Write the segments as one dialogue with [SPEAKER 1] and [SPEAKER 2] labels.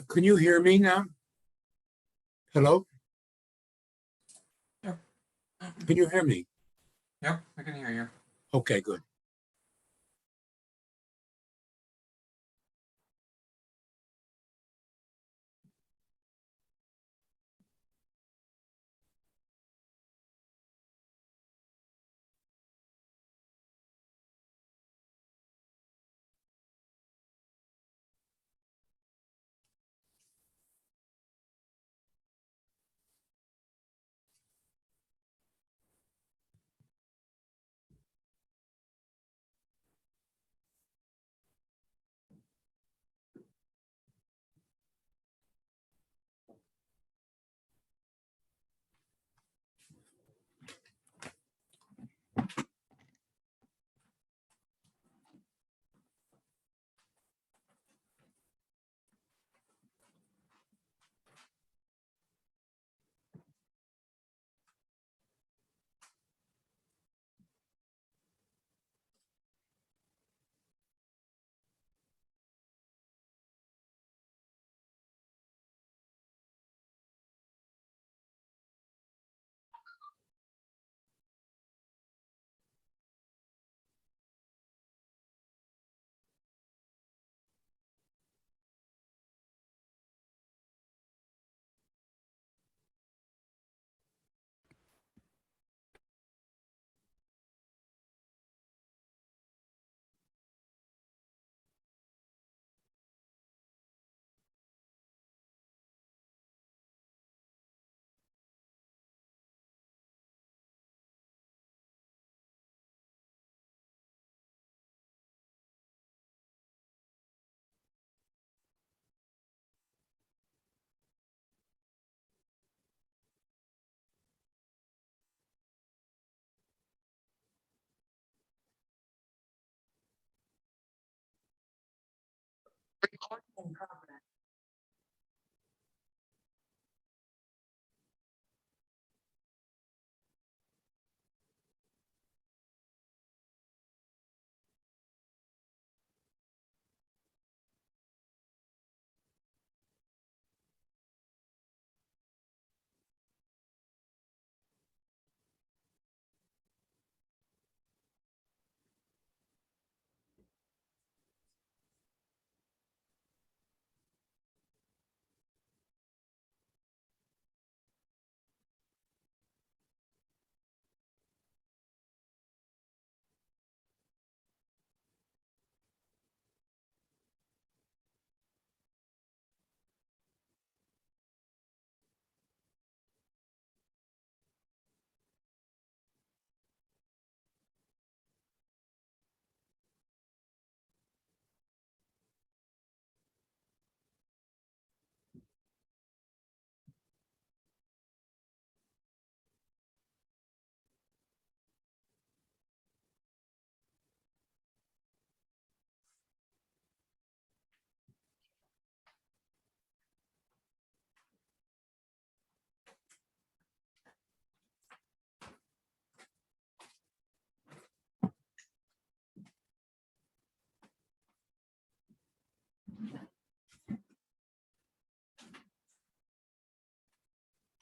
[SPEAKER 1] Can you hear me now? Hello?
[SPEAKER 2] Yep.
[SPEAKER 1] Can you hear me?
[SPEAKER 2] Yep, I can hear you.
[SPEAKER 1] Okay, good.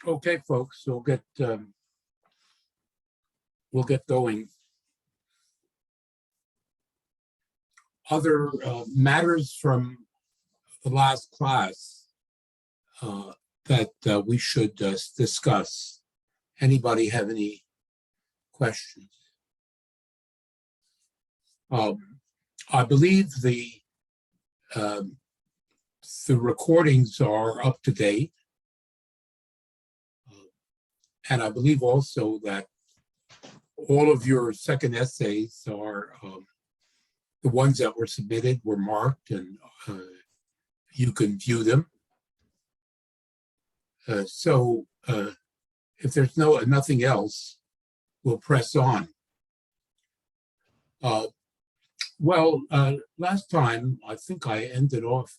[SPEAKER 1] Okay, folks, we'll get going. Other matters from the last class that we should discuss. Anybody have any questions? I believe the recordings are up to date. And I believe also that all of your second essays are the ones that were submitted were marked, and you can view them. So if there's nothing else, we'll press on. Last time I think I ended off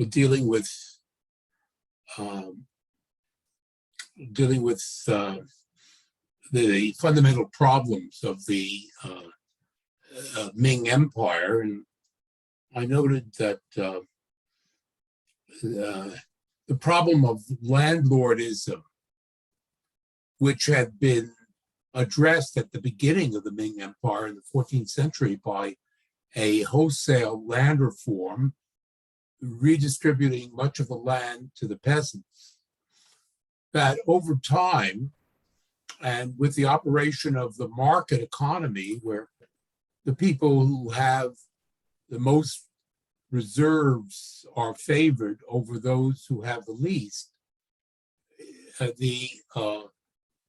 [SPEAKER 1] dealing with the fundamental problems of the Ming Empire, and I noted that the problem of landlordism, which had been addressed at the beginning of the Ming Empire in the 14th century by a wholesale land reform, redistributing much of the land to the peasants, that over time, and with the operation of the market economy, where the people who have the most reserves are favored over those who have the least, the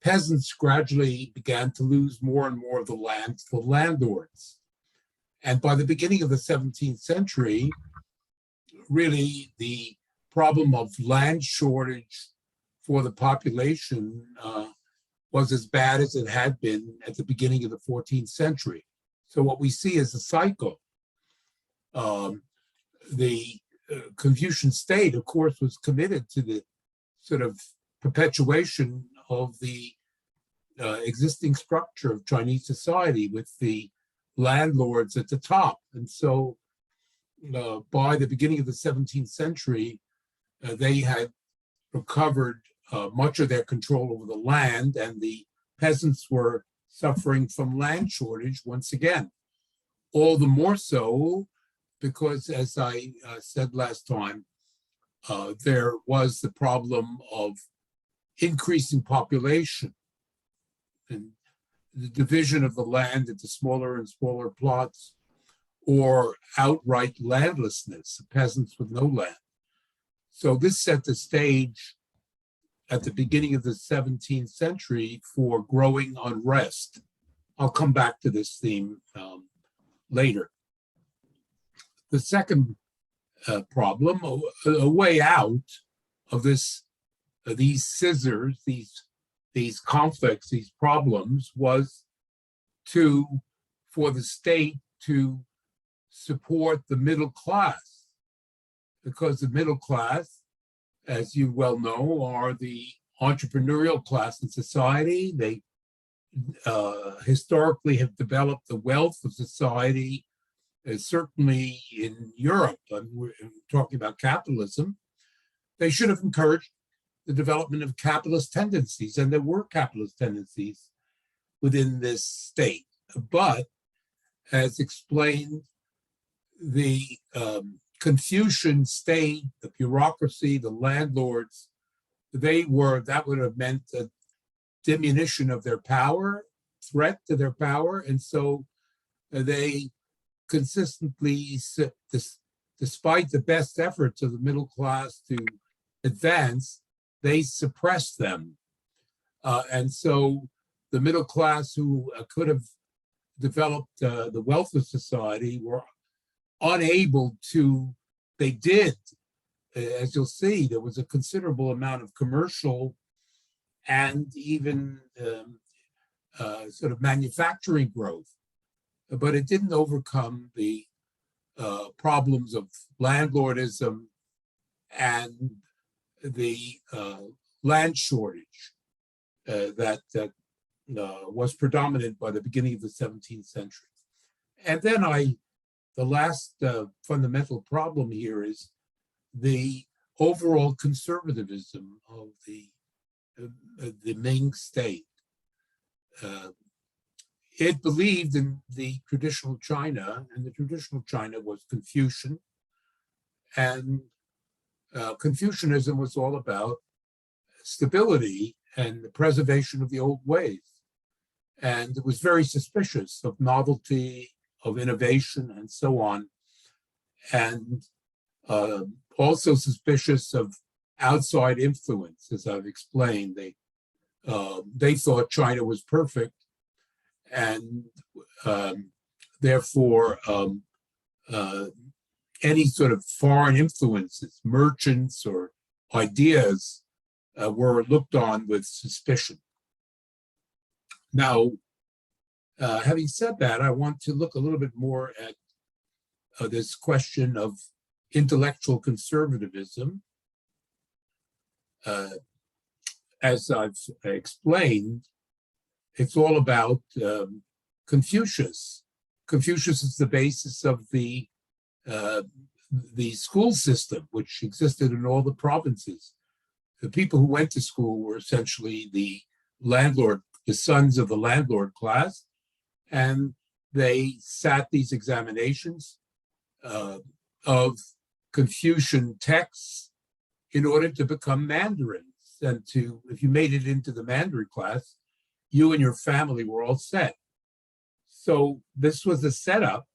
[SPEAKER 1] peasants gradually began to lose more and more of the land to the landlords. And by the beginning of the 17th century, really the problem of land shortage for the population was as bad as it had been at the beginning of the 14th century. So what we see is a cycle. The Confucian state, of course, was committed to the sort of perpetuation of the existing structure of Chinese society with the landlords at the top. And so by the beginning of the 17th century, they had recovered much of their control over the land, and the peasants were suffering from land shortage once again. All the more so because, as I said last time, there was the problem of increasing population and the division of the land into smaller and smaller plots, or outright landlessness, peasants with no land. So this set the stage at the beginning of the 17th century for growing unrest. I'll come back to this theme later. The second problem, a way out of these scissors, these conflicts, these problems, was for the state to support the middle class, because the middle class, as you well know, are the entrepreneurial class in society. They historically have developed the wealth of society, certainly in Europe. We're talking about capitalism. They should have encouraged the development of capitalist tendencies, and there were capitalist tendencies within this state. But, as explained, the Confucian state, the bureaucracy, the landlords, that would have meant a diminution of their power, threat to their power, and so they consistently, despite the best efforts of the middle class to advance, they suppressed them. And so the middle class, who could have developed the wealth of society, were unable to. They did, as you'll see, there was a considerable amount of commercial and even sort of manufacturing growth, but it didn't overcome the problems of landlordism and the land shortage that was predominant by the beginning of the 17th century. And then the last fundamental problem here is the overall conservatism of the Ming state. It believed in the traditional China, and the traditional China was Confucian, and Confucianism was all about stability and the preservation of the old ways. And it was very suspicious of novelty, of innovation, and so on, and also suspicious of outside influence, as I've explained. They thought China was perfect, and therefore any sort of foreign influences, merchants or ideas, were looked on with suspicion. Now, having said that, I want to look a little bit more at this question of intellectual conservatism. As I've explained, it's all about Confucius Confucius is the basis of the school system, which existed in all the provinces. The people who went to school were essentially the sons of the landlord class, and they sat these examinations of Confucian texts in order to become mandarins. And if you made it into the Mandarin class, you and your family were all set. So this was a setup,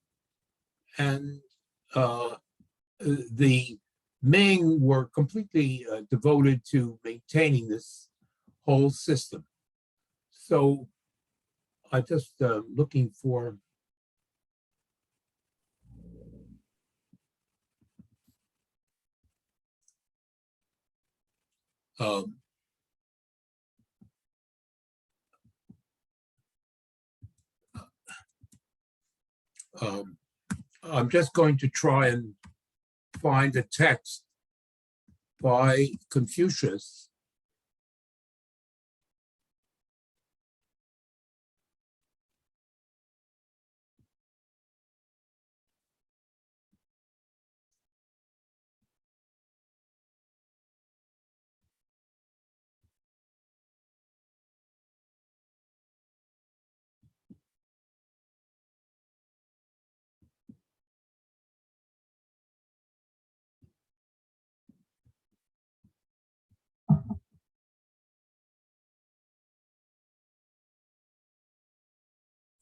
[SPEAKER 1] and the Ming were completely devoted to maintaining this whole system. So I just looking for I'm just going to try and find a text by Confucius.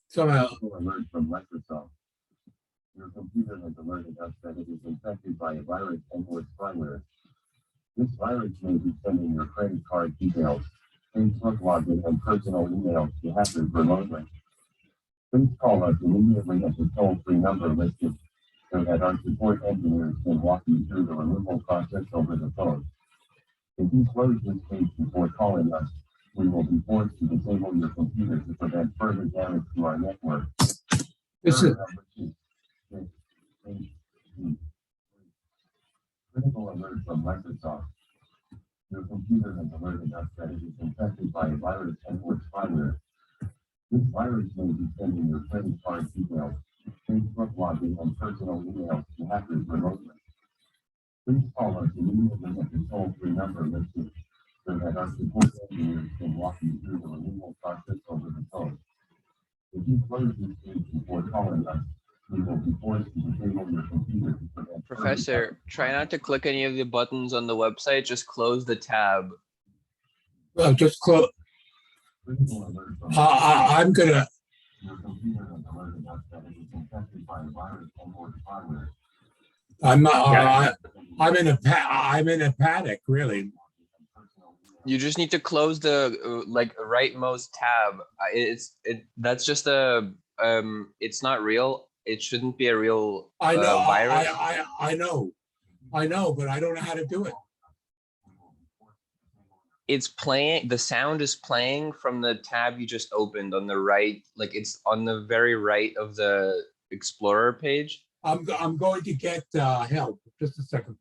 [SPEAKER 1] Somehow,
[SPEAKER 3] alert from Microsoft. Your computer has alerted us that it is infected by a virus and or spyware. This virus may be sending your credit card details, Facebook login, and personal emails to hackers remotely. Please call us immediately at the toll-free number listed so that our support engineers can walk you through the removal process over the phone. If you close this page before calling us, we will be forced to disable your computer to prevent further damage to our network.
[SPEAKER 1] this is
[SPEAKER 3] Critical alert from Microsoft. Your computer has alerted us that it is infected by a virus and or spyware. This virus may be sending your credit card details, Facebook login, and personal emails to hackers remotely. Please call us immediately at the toll-free number listed so that our support engineers can walk you through the removal process over the phone. If you close this page before calling us, we will be forced to disable your computer to prevent
[SPEAKER 4] Professor, try not to click any of the buttons on the website. Just close the tab.
[SPEAKER 1] just close.
[SPEAKER 3] critical alert from
[SPEAKER 1] I'm gonna.
[SPEAKER 3] your computer has alerted us that it is infected by a virus and or spyware.
[SPEAKER 1] I'm not.
[SPEAKER 4] Yeah.
[SPEAKER 1] I'm in a panic, really.
[SPEAKER 4] You just need to close the rightmost tab. That's just a it's not real. It shouldn't be a real
[SPEAKER 1] I know.
[SPEAKER 4] virus.
[SPEAKER 1] I know, but I don't know how to do it.
[SPEAKER 4] It's playing. The sound is playing from the tab you just opened on the right. Like it's on the very right of the Explorer page.
[SPEAKER 1] I'm going to get help. Just a second.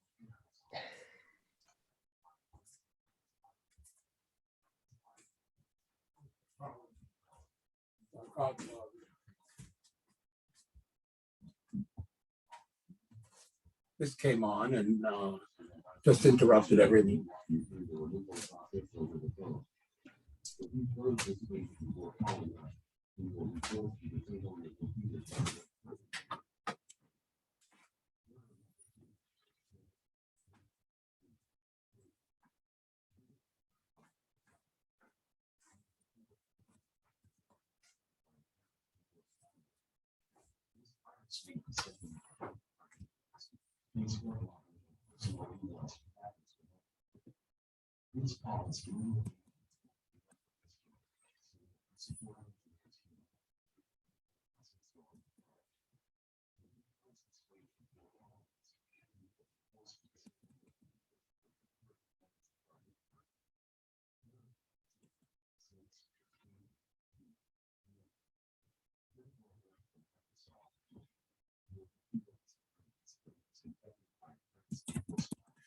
[SPEAKER 1] This came on and just interrupted everything.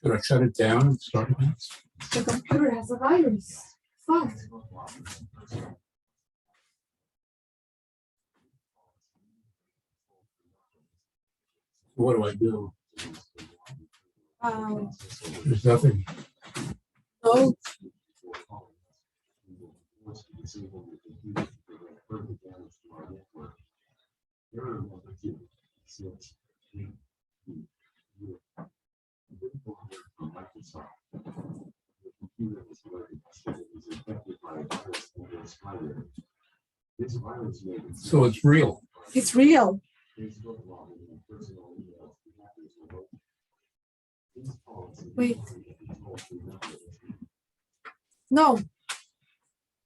[SPEAKER 1] Should I shut it down and start again?
[SPEAKER 5] The computer has a virus. Fast.
[SPEAKER 1] What do I do?
[SPEAKER 5] Um,
[SPEAKER 1] There's nothing.
[SPEAKER 5] no,
[SPEAKER 1] So it's real.
[SPEAKER 5] it's real. Wait. No.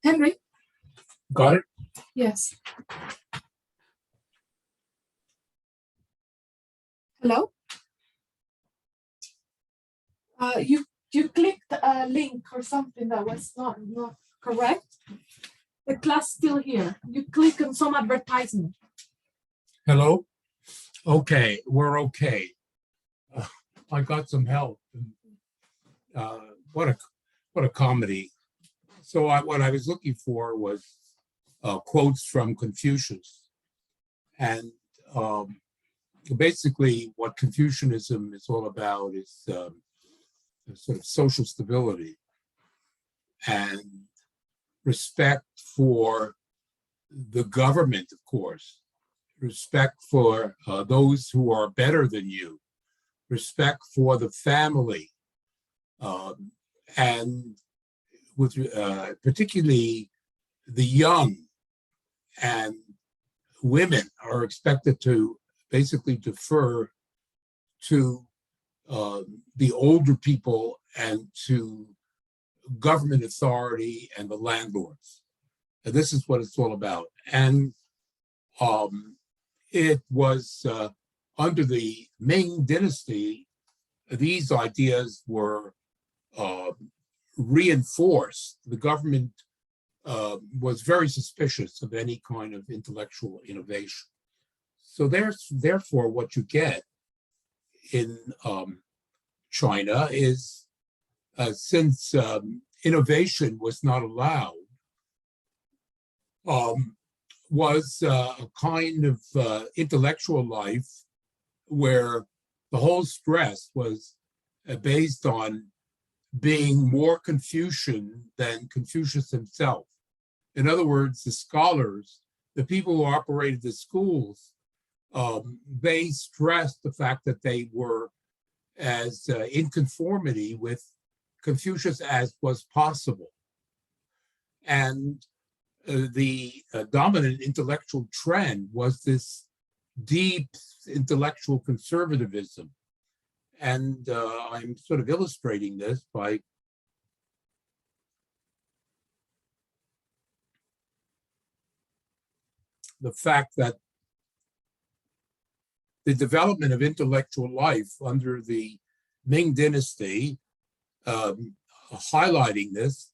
[SPEAKER 5] Henry?
[SPEAKER 1] Got it?
[SPEAKER 5] Yes. Hello? You clicked a link or something that was not correct. The class still here. You click on some advertisement.
[SPEAKER 1] Hello? Okay, we're okay. I got some help. What a comedy. So what I was looking for was quotes from Confucius. And basically what Confucianism is all about is sort of social stability and respect for the government, of course, respect for those who are better than you, respect for the family, and with particularly the young and women are expected to basically defer to the older people and to government authority and the landlords. And this is what it's all about. And it was under the Ming Dynasty, these ideas were reinforced. The government was very suspicious of any kind of intellectual innovation. So therefore, what you get in China is since innovation was not allowed, was a kind of intellectual life where the whole stress was based on being more Confucian than Confucius himself. In other words, the scholars, the people who operated the schools, they stressed the fact that they were as in conformity with Confucius as was possible. And the dominant intellectual trend was this deep intellectual conservatism. And I'm sort of illustrating this by the fact that the development of intellectual life under the Ming Dynasty, highlighting this,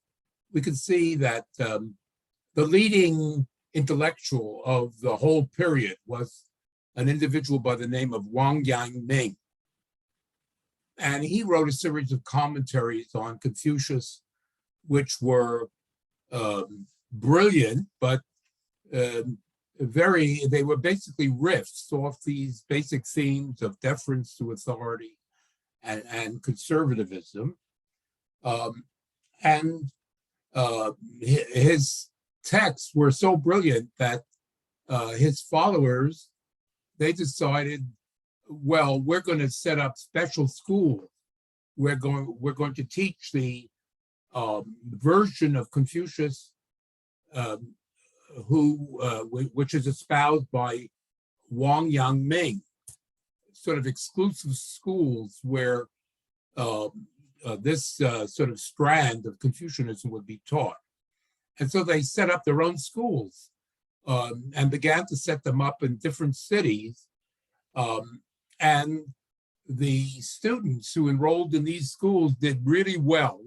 [SPEAKER 1] we can see that the leading intellectual of the whole period was an individual by the name of Wang Yangming. And he wrote a series of commentaries on Confucius, which were brilliant, but they were basically riffs off these basic themes of deference to authority and conservatism. His texts were so brilliant that his followers, they decided, well, we're going to set up special schools. We're going to teach the version of Confucius which is espoused by Wang Yangming, sort of exclusive schools where this sort of strand of Confucianism would be taught. And so they set up their own schools and began to set them up in different cities. And the students who enrolled in these schools did really well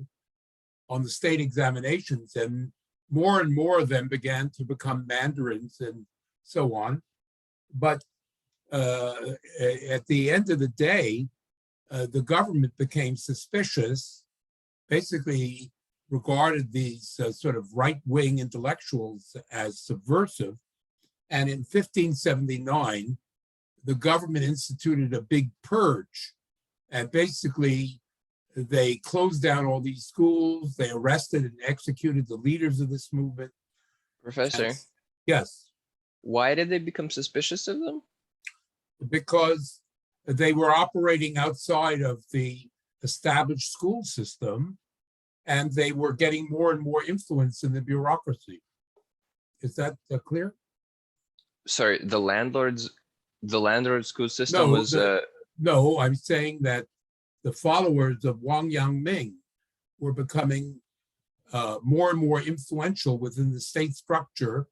[SPEAKER 1] on the state examinations, and more of them began to become mandarins and so on. But at the end of the day, the government became suspicious, basically regarded these sort of right-wing intellectuals as subversive. And in 1579, the government instituted a big purge. And basically, they closed down all these schools. They arrested and executed the leaders of this movement.
[SPEAKER 4] Professor,
[SPEAKER 1] And- yes,
[SPEAKER 4] why did they become suspicious of them?
[SPEAKER 1] because they were operating outside of the established school system, and they were getting more and more influence in the bureaucracy. Is that clear?
[SPEAKER 4] Sorry, the landlord school system
[SPEAKER 1] No,
[SPEAKER 4] was
[SPEAKER 1] No, I'm saying that the followers of Wang Yangming were becoming more and more influential within the state structure,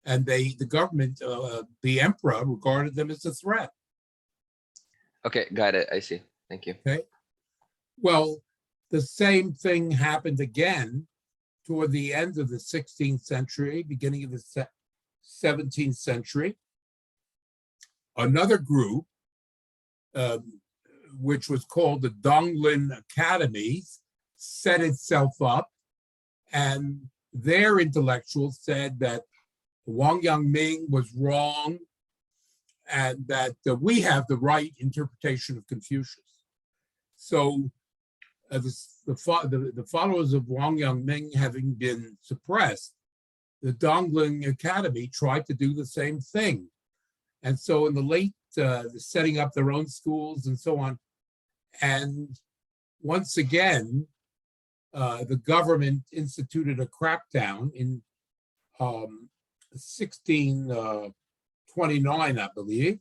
[SPEAKER 1] and the government, the emperor, regarded them as a threat.
[SPEAKER 4] okay, got it. I see. Thank you.
[SPEAKER 1] Well, the same thing happened again toward the end of the 16th century, beginning of the 17th century. Another group, which was called the Donglin Academies, set itself up, and their intellectuals said that Wang Yangming was wrong and that we have the right interpretation of Confucius. So the followers of Wang Yangming having been suppressed, the Donglin Academy tried to do the same thing. And so in the late, setting up their own schools and so on. And once again, the government instituted a crackdown in 1629, I believe.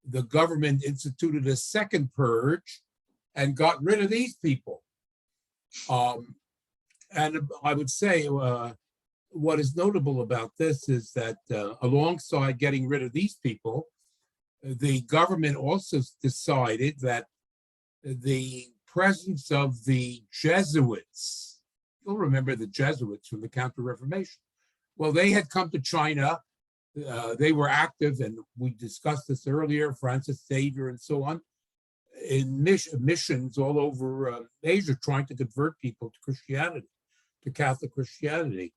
[SPEAKER 1] The government instituted a second purge and got rid of these people. And I would say what is notable about this is that alongside getting rid of these people, the government also decided that the presence of the Jesuits, you'll remember the Jesuits from the Counter-Reformation. Well, they had come to China. They were active, and we discussed this earlier, Francis Xavier and so on, in missions all over Asia, trying to convert people to Christianity, to Catholic Christianity.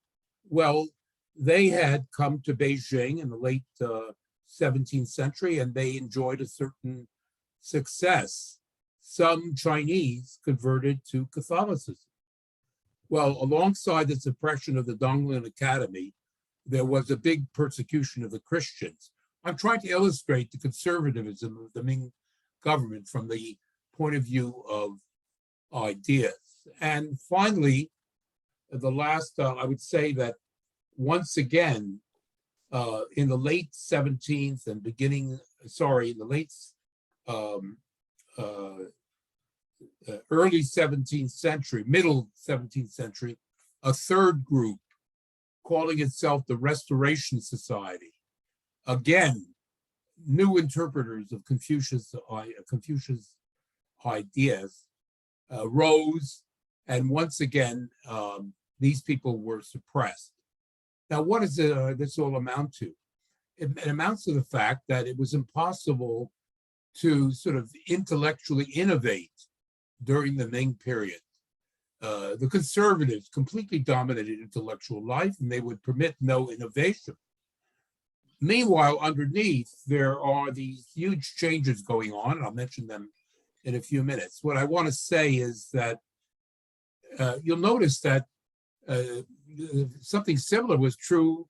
[SPEAKER 1] Well, they had come to Beijing in the late 17th century, and they enjoyed a certain success. Some Chinese converted to Catholicism. Well, alongside the suppression of the Donglin Academy, there was a big persecution of the Christians. I'm trying to illustrate the conservatism of the Ming government from the point of view of ideas. And finally, the last, I would say that once again, in the late 17th and in the late early 17th century, middle 17th century, a third group calling itself the Restoration Society. Again, new interpreters of Confucius ideas rose, and once again, these people were suppressed. Now, what does this all amount to? It amounts to the fact that it was impossible to sort of intellectually innovate during the Ming period. The conservatives completely dominated intellectual life, and they would permit no innovation. Meanwhile, underneath, there are these huge changes going on, and I'll mention them in a few minutes. What I want to say is that you'll notice that something similar was true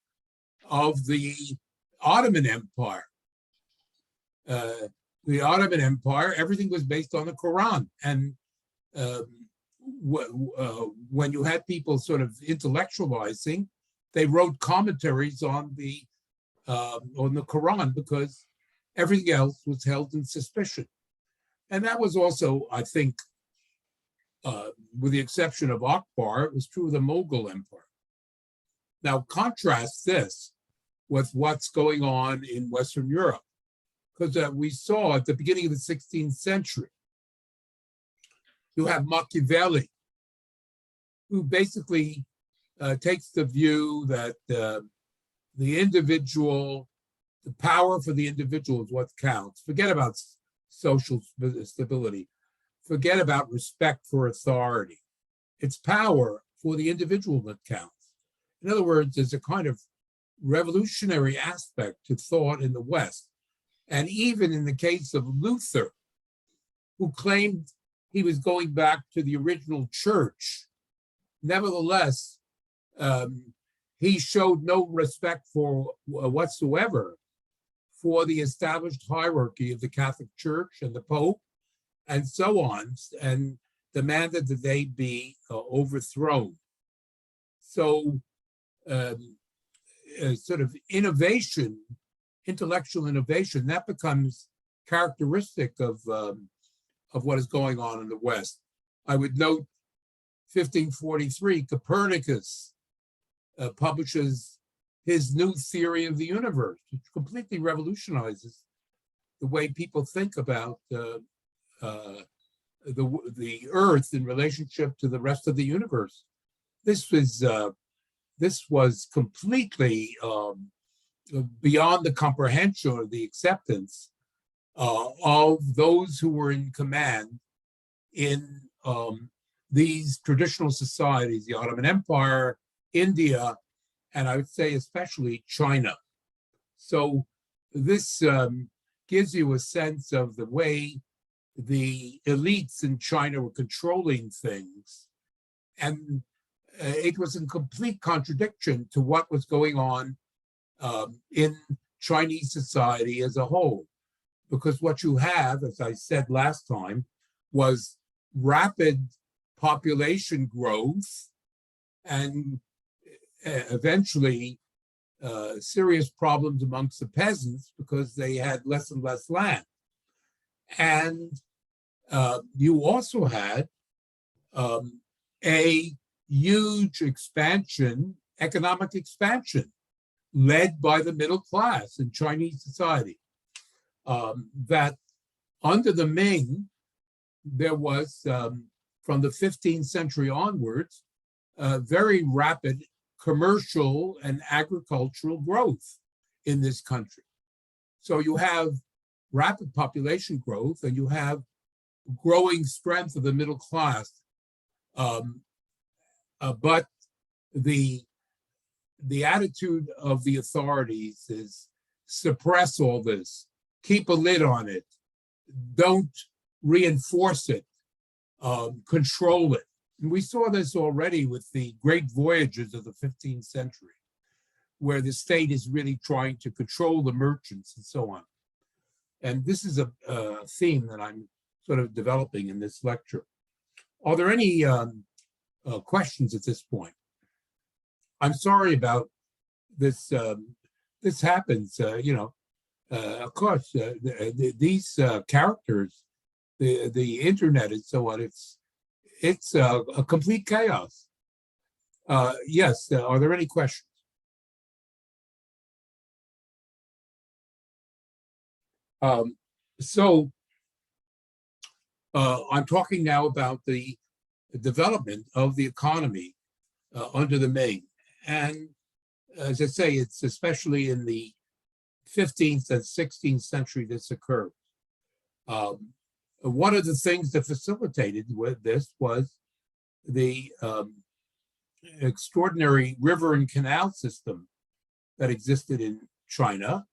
[SPEAKER 1] of the Ottoman Empire. The Ottoman Empire, everything was based on the Quran. And when you had people sort of intellectualizing, they wrote commentaries on the Quran because everything else was held in suspicion. And that was also, I think, with the exception of Akbar, it was true of the Mughal Empire. Now, contrast this with what's going on in Western Europe, because we saw at the beginning of the 16th century, you have Machiavelli, who basically takes the view that the individual, the power for the individual is what counts. Forget about social stability. Forget about respect for authority. It's power for the individual that counts. In other words, there's a kind of revolutionary aspect to thought in the West And even in the case of Luther, who claimed he was going back to the original church, nevertheless, he showed no respect for whatsoever for the established hierarchy of the Catholic Church and the Pope and so on, and demanded that they be overthrown. So sort of innovation, intellectual innovation, that becomes characteristic of what is going on in the West. I would note 1543, Copernicus publishes his new theory of the universe, which completely revolutionizes the way people think about the Earth in relationship to the rest of the universe. This was completely beyond the comprehension or the acceptance of those who were in command in these traditional societies, the Ottoman Empire, India, and I would say especially China. So this gives you a sense of the way the elites in China were controlling things. And it was in complete contradiction to what was going on in Chinese society as a whole. Because what you have, as I said last time, was rapid population growth and eventually serious problems amongst the peasants because they had less and less land. And you also had a huge expansion, economic expansion, led by the middle class in Chinese society. That under the Ming, there was, from the 15th century onwards, very rapid commercial and agricultural growth in this country. So you have rapid population growth and you have growing strength of the middle class. But the attitude of the authorities is suppress all this, keep a lid on it, don't reinforce it, control it. And we saw this already with the great voyages of the 15th century, where the state is really trying to control the merchants and so on. And this is a theme that I'm sort of developing in this lecture. Are there any questions at this point? I'm sorry about this. This happens, of course, these characters, the internet and so on, it's a complete chaos. Yes, are there any questions? So I'm talking now about the development of the economy under the Ming. And as I say, it's especially in the 15th and 16th century this occurred. One of the things that facilitated with this was the extraordinary river and canal system that existed in China.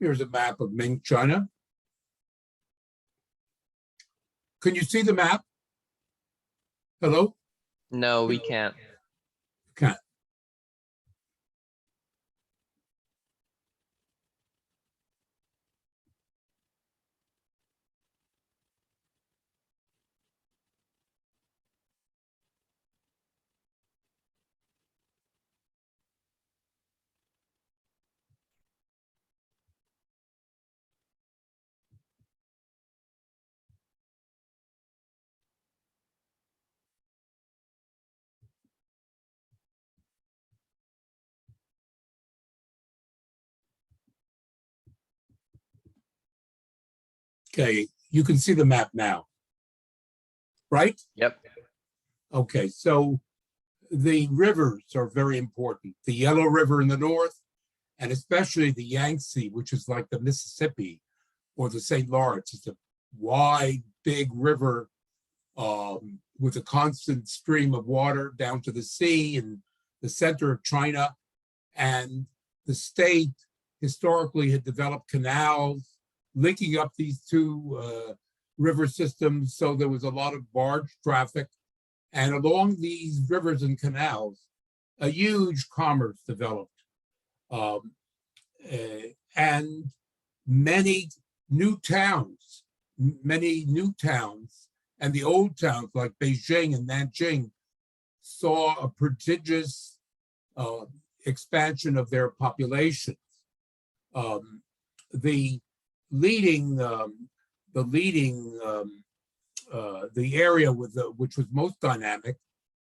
[SPEAKER 1] Here's a map of Ming China. Can you see the map? Hello?
[SPEAKER 4] No, we can't.
[SPEAKER 1] Can't. Okay, you can see the map now, right?
[SPEAKER 4] Yep.
[SPEAKER 1] Okay, so the rivers are very important. The Yellow River in the north, and especially the Yangtze, which is like the Mississippi or the St. Lawrence. It's a wide, big river with a constant stream of water down to the sea in the center of China. And the state historically had developed canals linking up these two river systems. So there was a lot of barge traffic. And along these rivers and canals, a huge commerce developed. And many new towns, and the old towns like Beijing and Nanjing saw a prodigious expansion of their populations. The area which was most dynamic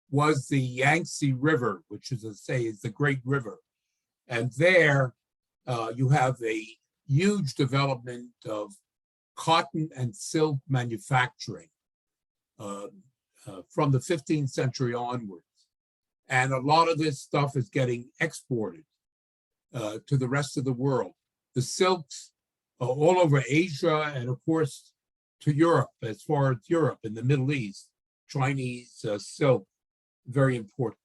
[SPEAKER 1] was the Yangtze River, which is the Great River. And there you have a huge development of cotton and silk manufacturing from the 15th century onwards. And a lot of this stuff is getting exported to the rest of the world. The silks all over Asia and of course to Europe, as far as Europe and the Middle East, Chinese silk, very important.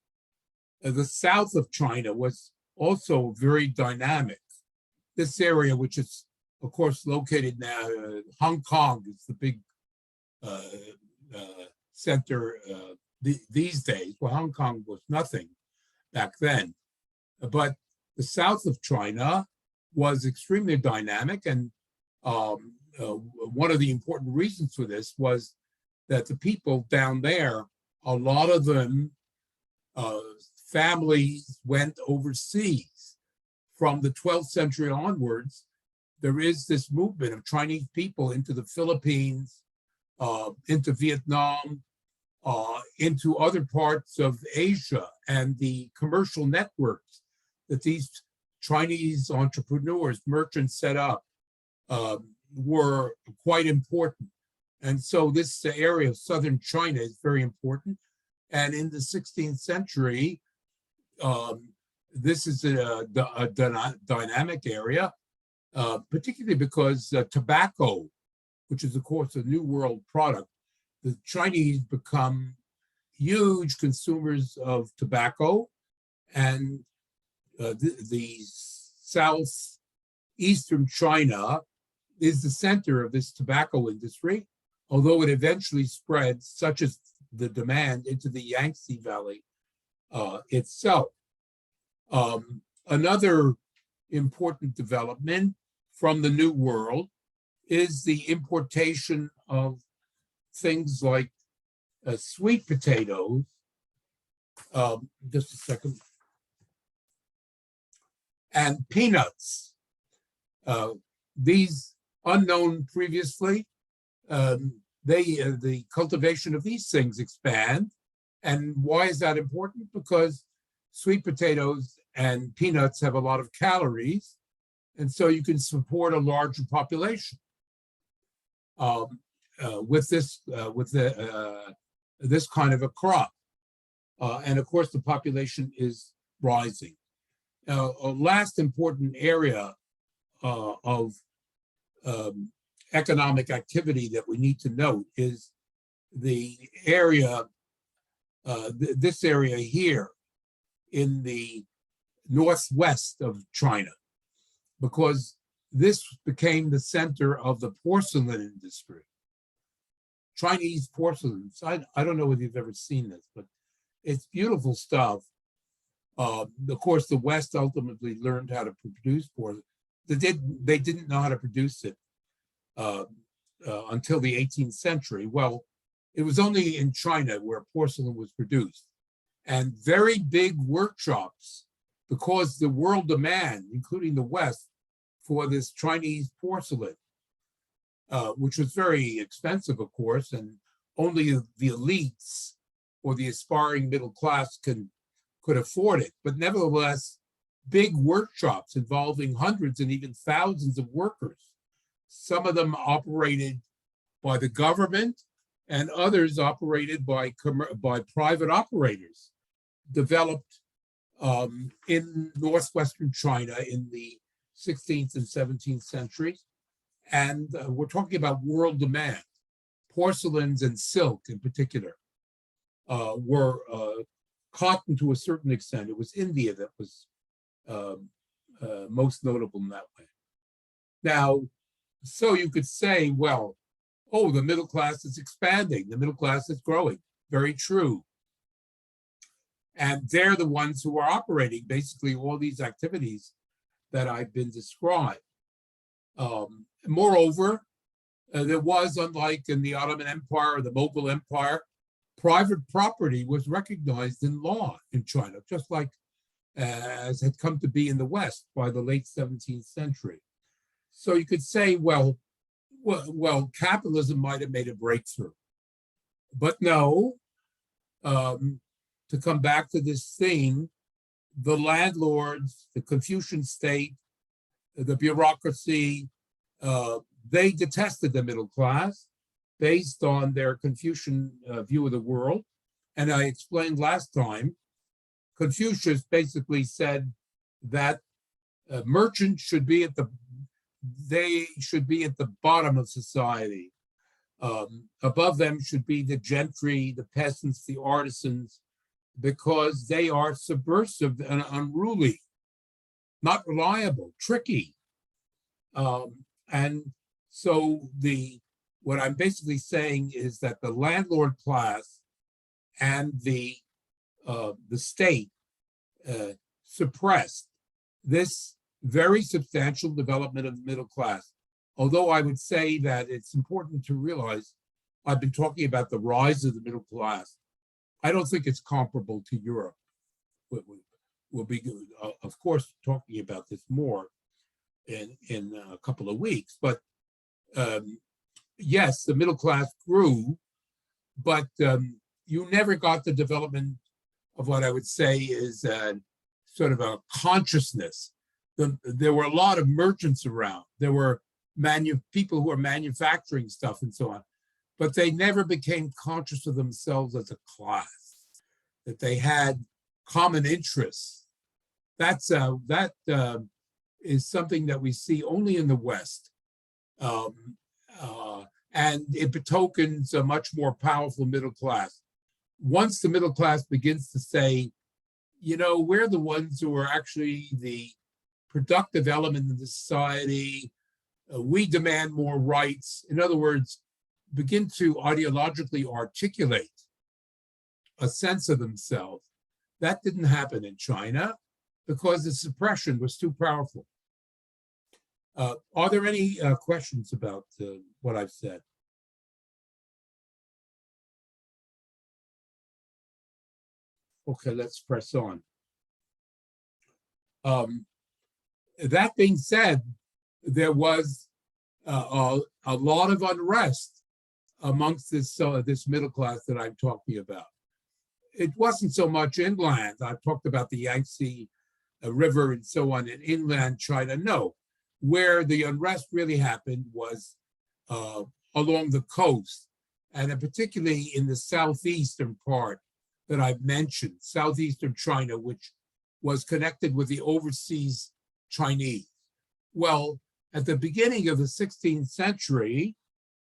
[SPEAKER 1] The south of China was also very dynamic. This area, which is of course located now, Hong Kong is the big center these days. Well, Hong Kong was nothing back then, but the south of China was extremely dynamic. And one of the important reasons for this was that the people down there, a lot of them, families went overseas. From the 12th century onwards, there is this movement of Chinese people into the Philippines, into Vietnam, into other parts of Asia, and the commercial networks that these Chinese entrepreneurs, merchants set up were quite important. And so this area of southern China is very important. And in the 16th century, this is a dynamic area, particularly because tobacco, which is of course a New World product, the Chinese become huge consumers of tobacco, and the southeastern China is the center of this tobacco industry, although it eventually spread, such as the demand, into the Yangtze Valley itself. Another important development from the New World is the importation of things like sweet potatoes. Just a second. And peanuts. These unknown previously, the cultivation of these things expand. And why is that important? Because sweet potatoes and peanuts have a lot of calories, and so you can support a larger population with this kind of a crop. And of course, the population is rising. A last important area of economic activity that we need to note is the area, this area here in the northwest of China, because this became the center of the porcelain industry. Chinese porcelains, I don't know whether you've ever seen this, but it's beautiful stuff. Of course, the West ultimately learned how to produce porcelain. They didn't know how to produce it until the 18th century. Well, it was only in China where porcelain was produced. And very big workshops, because the world demand, including the West, for this Chinese porcelain, which was very expensive, of course, and only the elites or the aspiring middle class could afford it. But nevertheless, big workshops involving hundreds and even thousands of workers Some of them operated by the government, and others operated by private operators, developed in northwestern China in the 16th and 17th centuries. And we're talking about world demand. Porcelains and silk in particular were cotton to a certain extent. It was India that was most notable in that way. Now, so you could say, well, oh, the middle class is expanding, the middle class is growing. Very true. And they're the ones who are operating basically all these activities that I've been described. Moreover, there was, unlike in the Ottoman Empire or the Mughal Empire, private property was recognized in law in China, just like as had come to be in the West by the late 17th century. So you could say, well, capitalism might have made a breakthrough. But no, to come back to this theme, the landlords, the Confucian state, the bureaucracy, they detested the middle class based on their Confucian view of the world. And I explained last time, Confucius basically said that merchants should be at the bottom of society. Above them should be the gentry, the peasants, the artisans, because they are subversive and unruly, not reliable, tricky. And so what I'm basically saying is that the landlord class and the state suppressed this very substantial development of the middle class. Although I would say that it's important to realize, I've been talking about the rise of the middle class. I don't think it's comparable to Europe. We'll be, of course, talking about this more in a couple of weeks. But yes, the middle class grew, but you never got the development of what I would say is sort of a consciousness. There were a lot of merchants around. There were people who were manufacturing stuff and so on, but they never became conscious of themselves as a class, that they had common interests. That is something that we see only in the West. And it betokens a much more powerful middle class. Once the middle class begins to say, you know, we're the ones who are actually the productive element in the society, we demand more rights. In other words, begin to ideologically articulate a sense of themselves. That didn't happen in China because the suppression was too powerful. Are there any questions about what I've said? Okay, let's press on. That being said, there was a lot of unrest amongst this middle class that I'm talking about. It wasn't so much inland. I've talked about the Yangtze River and so on in inland China. No, where the unrest really happened was along the coast, and particularly in the southeastern part that I've mentioned, southeastern China, which was connected with the overseas Chinese. Well, at the beginning of the 16th century,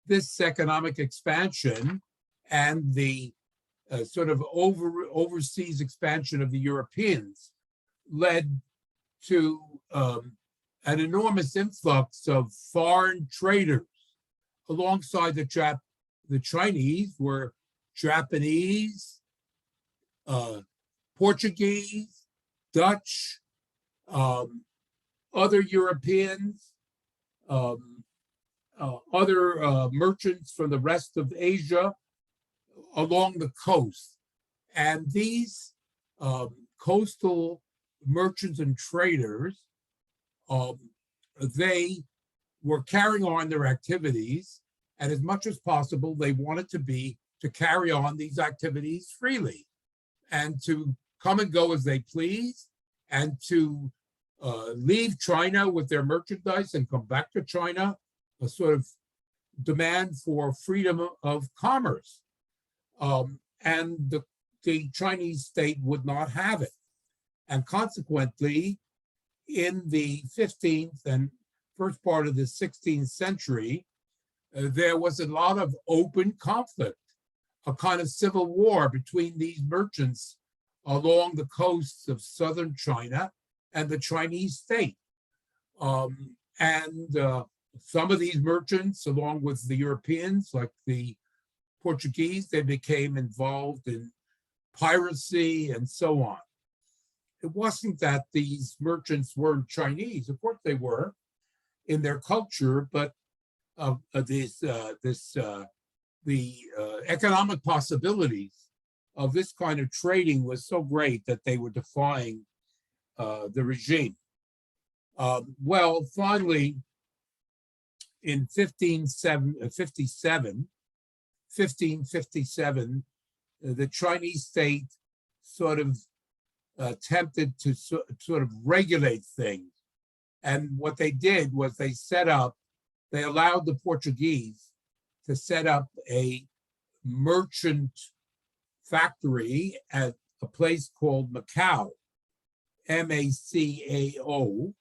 [SPEAKER 1] this economic expansion and the sort of overseas expansion of the Europeans led to an enormous influx of foreign traders. Alongside the Chinese were Japanese, Portuguese, Dutch, other Europeans, other merchants from the rest of Asia along the coast. And these coastal merchants and traders, they were carrying on their activities, and as much as possible, they wanted to carry on these activities freely and to come and go as they please, and to leave China with their merchandise and come back to China a sort of demand for freedom of commerce. And the Chinese state would not have it. And consequently, in the 15th and first part of the 16th century, there was a lot of open conflict, a kind of civil war between these merchants along the coasts of southern China and the Chinese state. Some of these merchants, along with the Europeans, like the Portuguese, they became involved in piracy and so on. It wasn't that these merchants weren't Chinese. Of course they were in their culture, but the economic possibilities of this kind of trading was so great that they were defying the regime. Well, finally, in 1557, the Chinese state sort of attempted to sort of regulate things. And what they did was they allowed the Portuguese to set up a merchant factory at a place called Macau, M-A-C-A-O.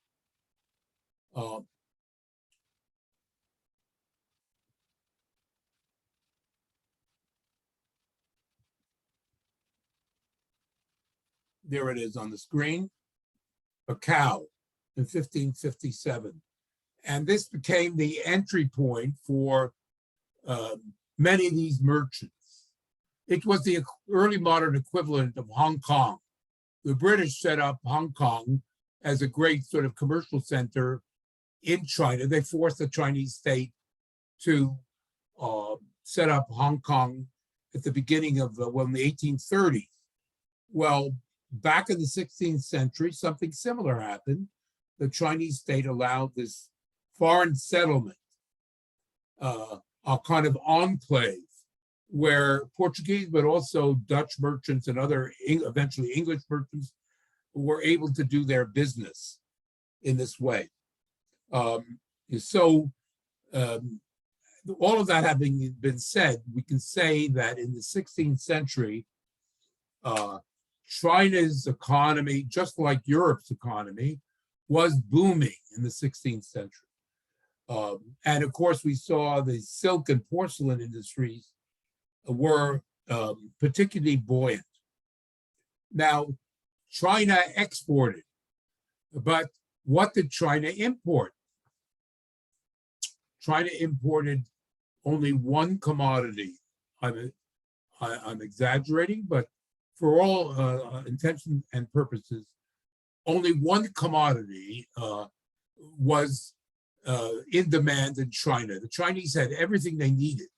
[SPEAKER 1] There it is on the screen, Macau in 1557. And this became the entry point for many of these merchants. It was the early modern equivalent of Hong Kong. The British set up Hong Kong as a great sort of commercial center in China. They forced the Chinese state to set up Hong Kong at the beginning of the 1830s. Well, back in the 16th century, something similar happened. The Chinese state allowed this foreign settlement, a kind of enclave where Portuguese, but also Dutch merchants and other eventually English merchants were able to do their business in this way. All of that having been said, we can say that in the 16th century, China's economy, just like Europe's economy, was booming in the 16th century. And of course, we saw the silk and porcelain industries were particularly buoyant. Now, China exported, but what did China import? China imported only one commodity. I'm exaggerating, but for all intention and purposes, only one commodity was in demand in China. The Chinese had everything they needed.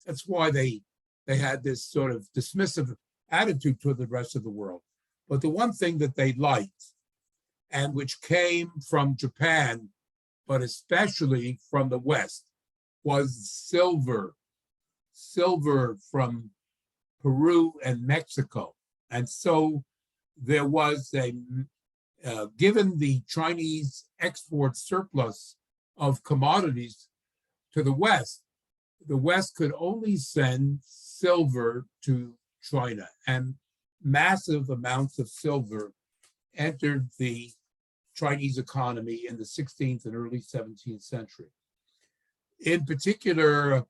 [SPEAKER 1] That's why they had this sort of dismissive attitude toward the rest of the world. But the one thing that they liked, and which came from Japan, but especially from the West, was silver. Silver from Peru and Mexico. And so there was given the Chinese export surplus of commodities to the West could only send silver to China, and massive amounts of silver entered the Chinese economy in the 16th and early 17th century. In particular,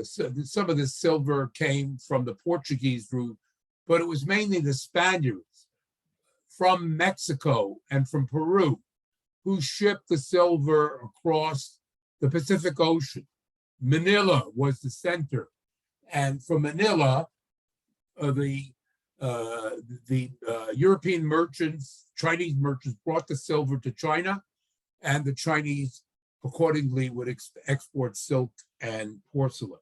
[SPEAKER 1] some of the silver came from the Portuguese route, but it was mainly the Spaniards from Mexico and from Peru who shipped the silver across the Pacific Ocean. Manila was the center, and from Manila, the European merchants, Chinese merchants, brought the silver to China, and the Chinese accordingly would export silk and porcelain.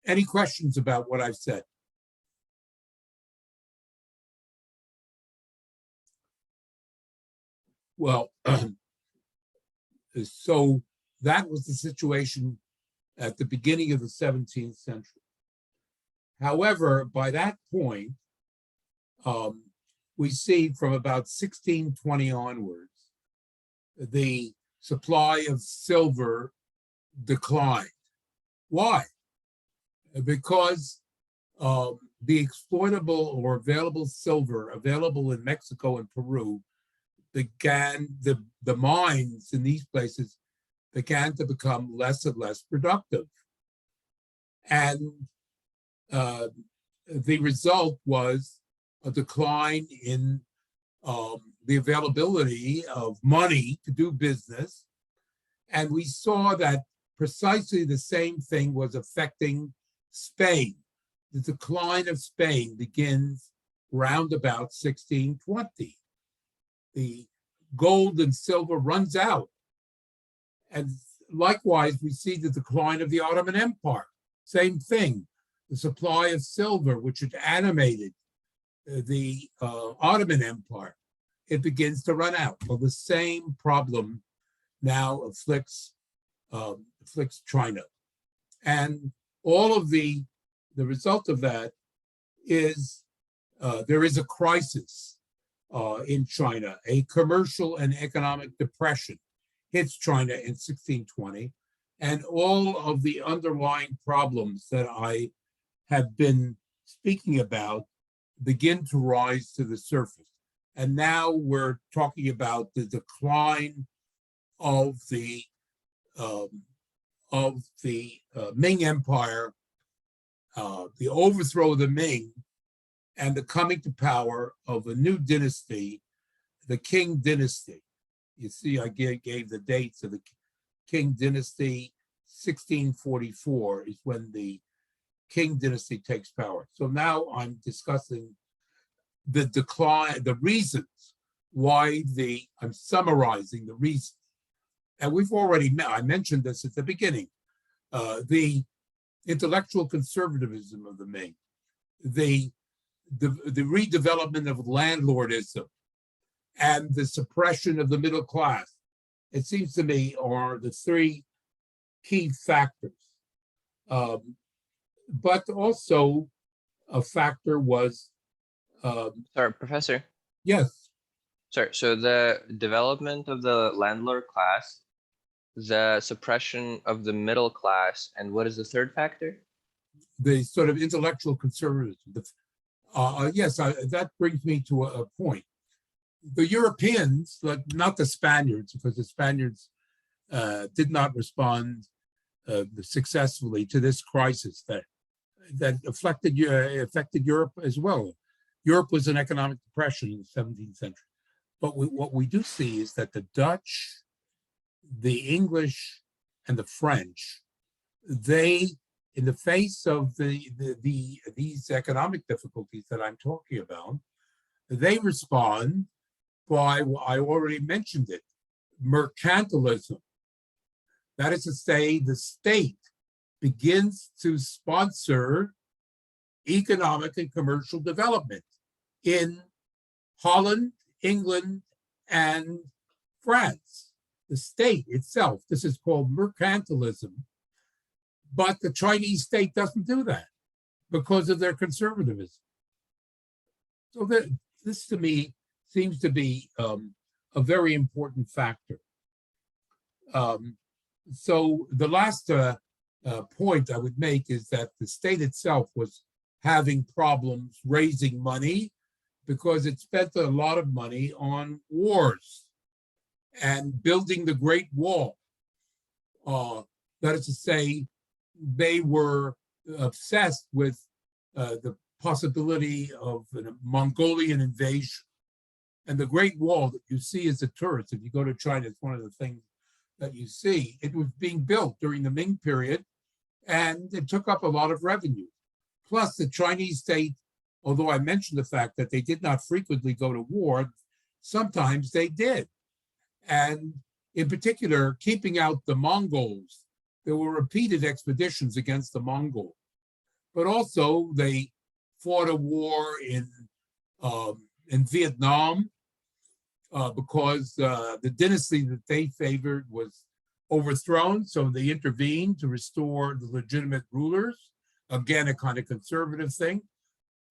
[SPEAKER 1] Any questions about what I've said? Well, so that was the situation at the beginning of the 17th century. However, by that point, we see from about 1620 onwards, the supply of silver declined. Why? Because the exploitable or available silver available in Mexico and Peru began, the mines in these places began to become less and less productive. And the result was a decline in the availability of money to do business. And we saw that precisely the same thing was affecting Spain. The decline of Spain begins round about 1620. The gold and silver runs out. And likewise, we see the decline of the Ottoman Empire. Same thing. The supply of silver, which had animated the Ottoman Empire, it begins to run out. Well, the same problem now afflicts China. And all of the result of that is there is a crisis in China. A commercial and economic depression hits China in 1620, and all of the underlying problems that I have been speaking about begin to rise to the surface. And now we're talking about the decline of the Ming Empire, the overthrow of the Ming, and the coming to power of a new dynasty, the Qing dynasty. You see, I gave the dates of the Qing dynasty. 1644 is when the Qing dynasty takes power. So now I'm discussing the decline, the reasons why I'm summarizing the reasons. And we've already I mentioned this at the beginning. The intellectual conservatism of the Ming, the redevelopment of landlordism, and the suppression of the middle class, it seems to me, are the three key factors. But also a factor was...
[SPEAKER 4] Sorry, Professor.
[SPEAKER 1] Yes.
[SPEAKER 4] Sorry, so the development of the landlord class, the suppression of the middle class, and what is the third factor?
[SPEAKER 1] The sort of intellectual conservatism. Yes, that brings me to a point. The Europeans, not the Spaniards, because the Spaniards did not respond successfully to this crisis that affected Europe as well. Europe was in economic depression in the 17th century. But what we do see is that the Dutch, the English, and the French, they, in the face of these economic difficulties that I'm talking about, they respond by, I already mentioned it, mercantilism. That is to say, the state begins to sponsor economic and commercial development in Holland, England, and France. The state itself, this is called mercantilism, but the Chinese state doesn't do that because of their conservatism. So this to me seems to be a very important factor. So the last point I would make is that the state itself was having problems raising money because it spent a lot of money on wars and building the Great Wall. That is to say, they were obsessed with the possibility of a Mongolian invasion. And the Great Wall that you see as a tourist, if you go to China, it's one of the things that you see. It was being built during the Ming period, and it took up a lot of revenue. Plus, the Chinese state, although I mentioned the fact that they did not frequently go to war, sometimes they did. And in particular, keeping out the Mongols. There were repeated expeditions against the Mongols. But also, they fought a war in Vietnam because the dynasty that they favored was overthrown. So they intervened to restore the legitimate rulers. Again, a kind of conservative thing.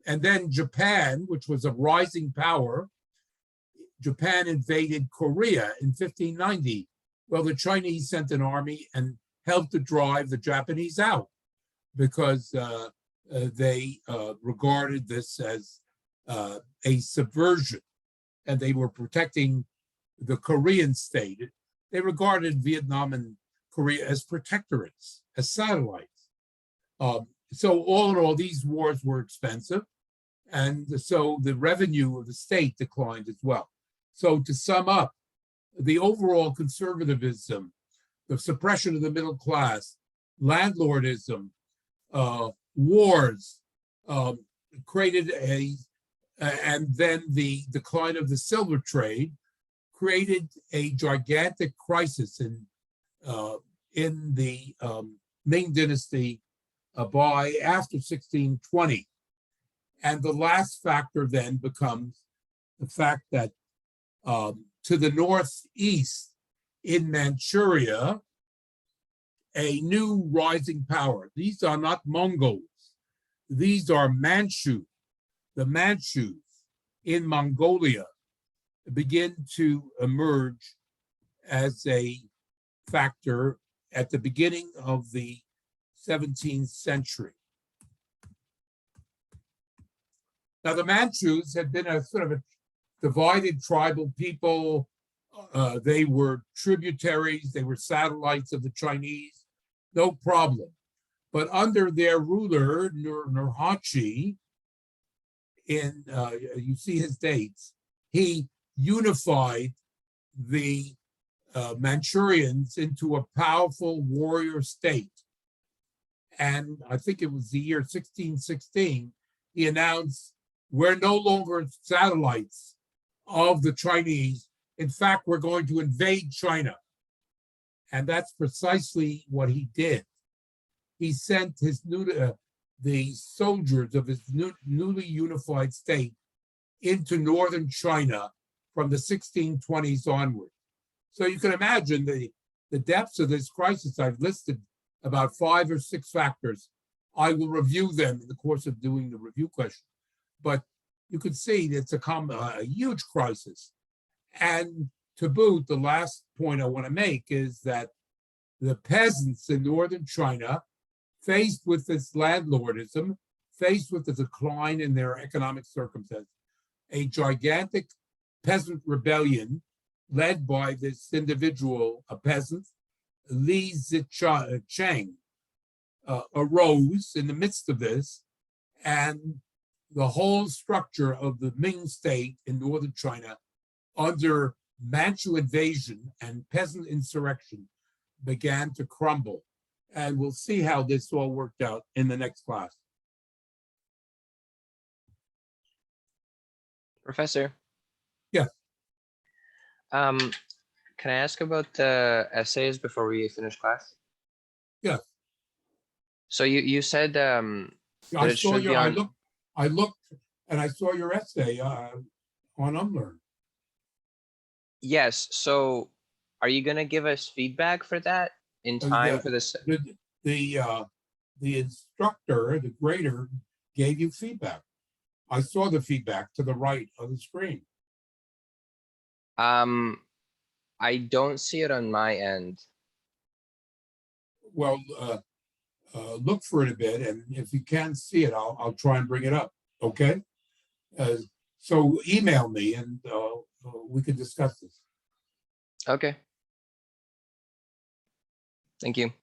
[SPEAKER 1] And then Japan, which was a rising power, Japan invaded Korea in 1590 Well, the Chinese sent an army and helped to drive the Japanese out because they regarded this as a subversion, and they were protecting the Korean state. They regarded Vietnam and Korea as protectorates, as satellites. So all in all, these wars were expensive, and so the revenue of the state declined as well. So to sum up, the overall conservatism, the suppression of the middle class, landlordism, wars, created and then the decline of the silver trade created a gigantic crisis in the Ming Dynasty by after 1620. And the last factor then becomes the fact that to the northeast in Manchuria, a new rising power. These are not Mongols. These are Manchu. The Manchus in Mongolia begin to emerge as a factor at the beginning of the 17th century. Now, the Manchus had been a sort of a divided tribal people. They were tributaries, they were satellites of the Chinese, no problem. But under their ruler, Nurhaci, you see his dates, he unified the Manchurians into a powerful warrior state. And I think it was the year 1616, he announced, we're no longer satellites of the Chinese. In fact, we're going to invade China. And that's precisely what he did. He sent the soldiers of his newly unified state into northern China from the 1620s onward. So you can imagine the depths of this crisis. I've listed about 5 or 6 factors. I will review them in the course of doing the review question. But you can see it's a huge crisis. And to boot, the last point I want to make is that the peasants in northern China, faced with this landlordism, faced with the decline in their economic circumstances, a gigantic peasant rebellion led by this individual, a peasant, Li Zicheng, arose in the midst of this, and the whole structure of the Ming state in northern China under Manchu invasion and peasant insurrection began to crumble. And we'll see how this all worked out in the next class.
[SPEAKER 4] Professor?
[SPEAKER 1] Yes.
[SPEAKER 4] Can I ask about the essays before we finish class?
[SPEAKER 1] Yes.
[SPEAKER 4] So you said
[SPEAKER 1] I
[SPEAKER 4] it
[SPEAKER 1] saw
[SPEAKER 4] should be
[SPEAKER 1] your,
[SPEAKER 4] on-
[SPEAKER 1] I looked and I saw your essay on Unlearn.
[SPEAKER 4] yes. So are you gonna give us feedback for that in time
[SPEAKER 1] Yeah.
[SPEAKER 4] for this?
[SPEAKER 1] The instructor, the grader, gave you feedback. I saw the feedback to the right of the screen.
[SPEAKER 4] I don't see it on my end.
[SPEAKER 1] Well, look for it a bit, and if you can't see it, I'll try and bring it up. Okay. So email me, and we can discuss this.
[SPEAKER 4] Okay. Thank you.